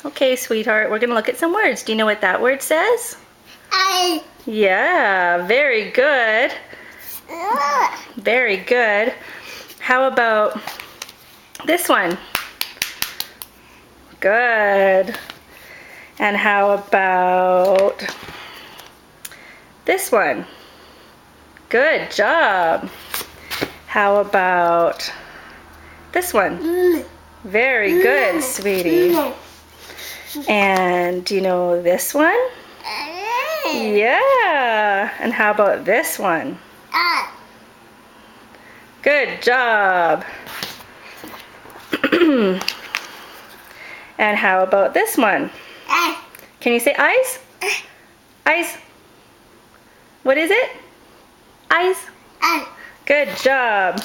Okay, sweetheart, we're gonna look at some words. Do you know what that word says? I. Yeah, very good. Very good. How about this one? Good. And how about this one? Good job. How about this one? Very good, sweetie. And do you know this one? Yeah. And how about this one? Good job. And how about this one? Can you say eyes? Eyes. What is it? Eyes. Good job.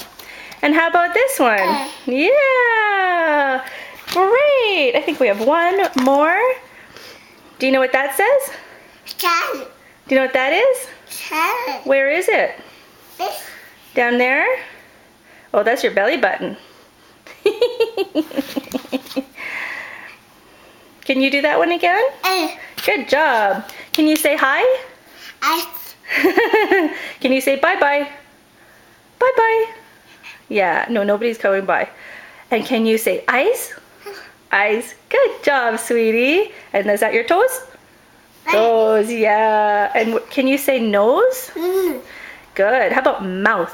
And how about this one? Yeah. Great. I think we have one more. Do you know what that says? Do you know what that is? Where is it? Down there? Oh, that's your belly button. Can you do that one again? Good job. Can you say hi? Can you say bye-bye? Bye-bye. Yeah, no, nobody's coming by. And can you say eyes? Eyes. Good job, sweetie. And is that your toes? Toes, yeah. And can you say nose? Good. How about mouth?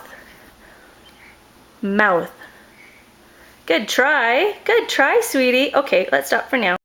Mouth. Good try. Good try, sweetie. Okay, let's stop for now.